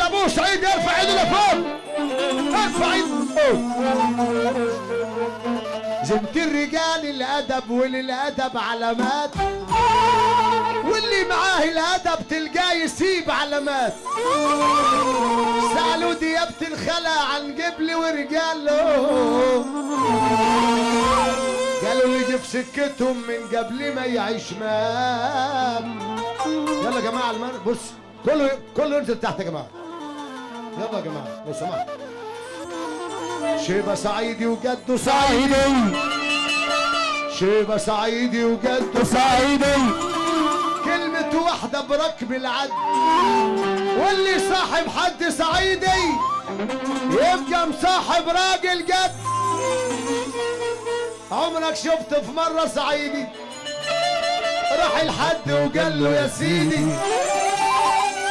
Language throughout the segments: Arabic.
اللي ابوه سعيد يرفع ايده لفوق، ارفع ايده لفوق. زينة الرجال الادب وللادب علامات، واللي معاه الادب تلقاه يسيب علامات. سالوا ديابة الخلا عن قبل ورجاله، قالوا اللي جه في سكتهم من قبل ما يعيش مات. يلا يا جماعه بص، كله ينزل تحت يا جماعه. يلا يا جماعه لو سمحت. شيبه صعيدي وجده صعيدي، شيبه صعيدي وجده صعيدي، كلمة واحدة بركب العد، واللي صاحب حد صعيدي يبقى مصاحب راجل جد. عمرك شفت في مرة صعيدي راح لحد وقال له يا سيدي،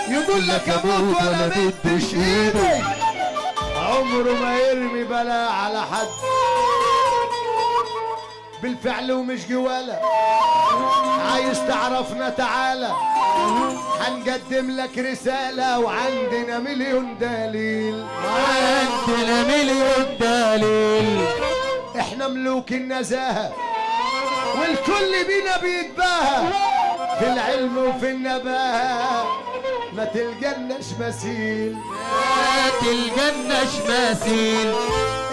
يقول لك اموت ولا مدش ايدي؟ عمره ما يرمي بلاء على حد بالفعل ومش جواله. عايز تعرفنا تعالى هنقدم لك رسالة وعندنا مليون دليل، عندنا مليون دليل. احنا ملوك النزاهة والكل بينا بيتباهى، في العلم وفي النباهة ما تلقناش مثيل، ما تلقناش مثيل.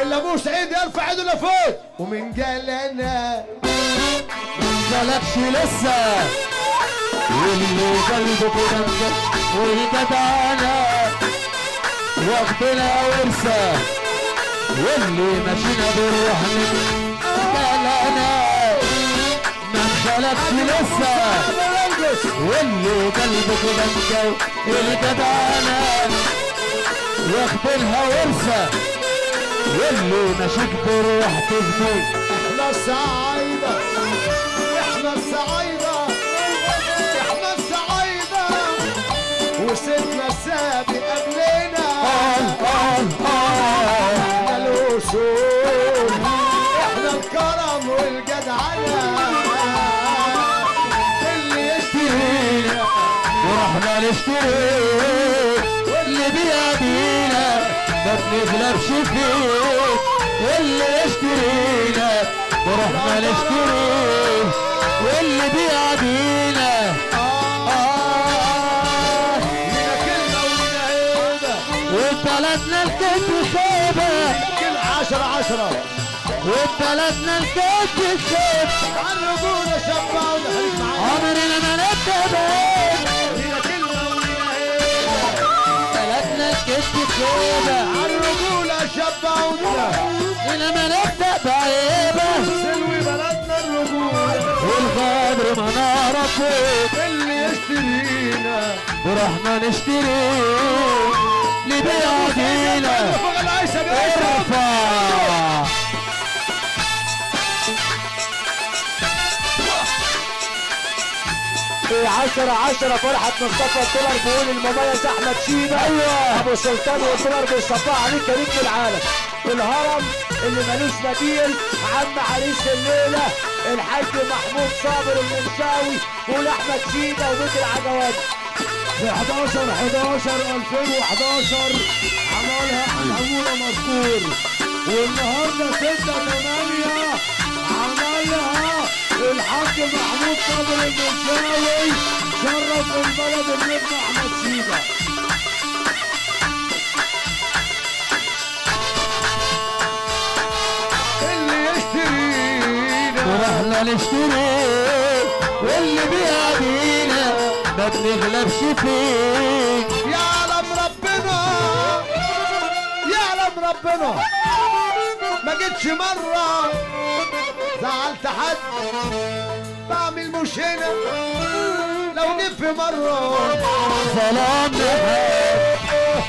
اللي ابوه سعيد يرفع ايده لفوق. ومن قال انا مجالكش لسه، واللي قلبه كده والجدعنة واخدنا ورثة، واللي ماشينا بروح من قالنا. مجالكش لسه، واللي قلبه كده والجدعنة واخدنا ورثة، واللي ماشيك بروح تبني. احنا الصعايدة، احنا الصعايدة، احنا الصعايدة، وسيدنا السابق قبلنا. احنا الوصول، احنا الكرم والجدعنة، اللي يشترينا ورحنا نشتري، واللي بيدينا ما بنغلبش فيه. واللي يشترينا ورحنا نشتري، واللي بيعدينا لينا كلمة ولينا هيبة، وبلدنا الكتف خيبة. كل 10 وبلدنا الكتف خيبة، عالرجولة شبعونا. خليك معايا. عمرنا ما نتبين. لينا كلمة ولينا هيبة، بلدنا الكتف خيبة، عالرجولة شبعونا. هنا ما نبدأ بعيبة، سلوي بلدنا الرجولة، والغدر ما نعرفه. اللي يشترينا ورحنا نشتري، اللي بيعدينا فوق العيشة بيشرب. ارفع. 10 فرحة مصطفى الدولار بيقول المميز احمد شيبة. ايوه ابو سلطان والدولار بيصفى عليه كريم في العالم. الهرم اللي ملوش بديل، عم عريس الليلة الحاج محمود صابر المنشاوي واحمد شيبة وبيت العجوات. في 11/11/2011 عملها العمولة مذكور، والنهارده 6/8 عملها الحاج محمود صابر المنشاوي. شرف البلد النجم احمد شيبة. اللي يشترينا ورحنا نشتري، واللي بيعدينا ما بنغلبش فيه. يعلم ربنا، يعلم ربنا ما جيتش مرة زعلت حد، بعمل مش هنا لو جيت في مرة. سلام نهار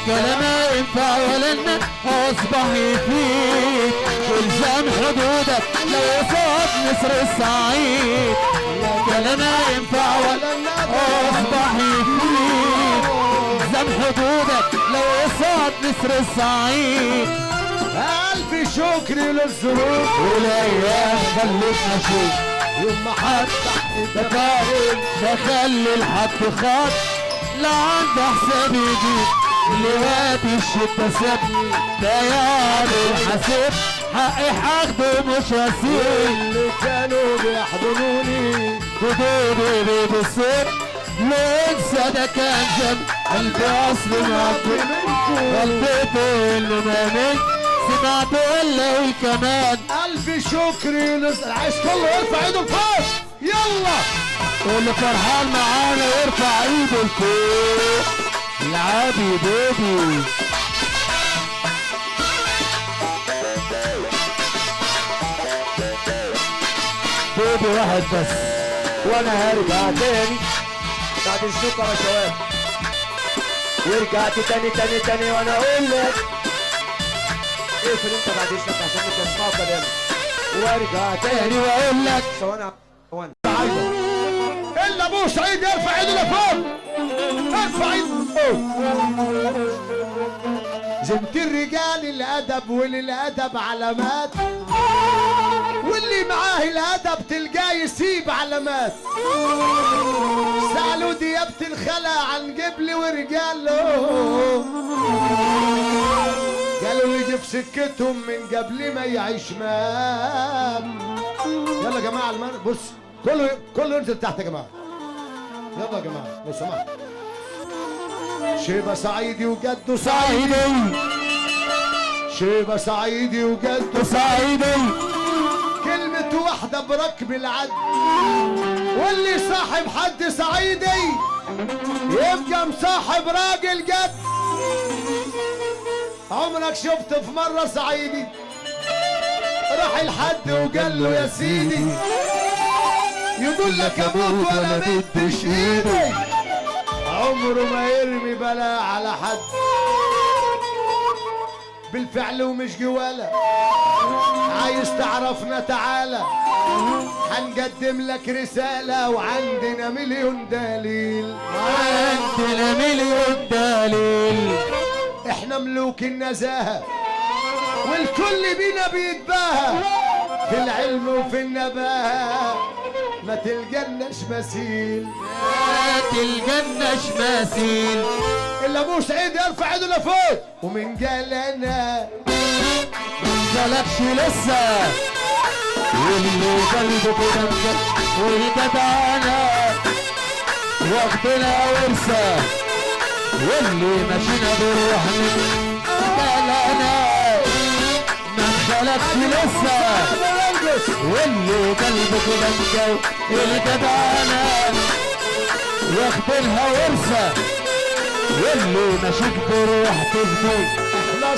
كلام ما ينفع ولا لنا اصبح يفيد. الزام حدودك لو صاد نسر الصعيد. كلام ما ينفع ولا لنا اصبح يفيد. الزام حدودك لو صاد نسر الصعيد. ألف شكر للظروف والايام خلتنا نشوف. يوم ما حد دخل الحد خط لا عنده حساب يجيب. اللي وقت الشتا سابني تيار الحساب حقي هاخده مش هسيب اللي كانوا بيحضنوني خدوني بالسيف لنسى ده كان ذنب قلبي اصلي معبي غلطته اللي نامت سمعته الا كمان الف شكر نسأل عايز كله يرفع ايده لفوق يلا واللي فرحان معانا يرفع ايده لفوق العبي بيبي بيبي واحد بس وانا هرجع تاني بعد الشكر يا شباب. ورجعت تاني وانا اقول لك اقفل انت بعد اذنك عشان مش هسمعوا كلامك. وارجع تاني واقول لك ثواني ثواني. الا ابو سعيد يرفع ايده لفوق ارفع ايده زمت الرجال الادب وللادب علامات واللي معاه الادب تلقاه يسيب علامات. سالوا ديابة الخلا عن قبلي ورجاله قالوا يجي في سكتهم من قبل ما يعيش مات. يلا يا جماعه بص كله ينزل تحت يا جماعه. يلا يا جماعه لو سمحت. شيبه صعيدي وجده صعيدي شيبه صعيدي وجده صعيدي كلمة واحدة بركب العد واللي صاحب حد صعيدي يبقى مصاحب راجل جد. عمرك شفت في مرة صعيدي راح الحد وقال له يا سيدي يقول لك اموت ولا مدش ايدي. عمره ما يرمي بلا على حد بالفعل ومش جواله. عايز تعرفنا تعالى هنقدم لك رسالة وعندنا مليون دليل. عندنا مليون دليل احنا ملوك النزاهة والكل بينا بيتباهى في العلم وفي النباهة ما تلقناش مثيل ما تلقناش مثيل. الا ابو سعيد يرفع ايده لفوق ومن قال انا مجالكش لسه واللي قلبه كده والجدعنة واخدنا ورثة واللي ماشينا بروح من قالنا مجالكش لسه واللي قلبه كده والجدعنة واخدينها ورثة واللي ماشيك بروح تفدي احنا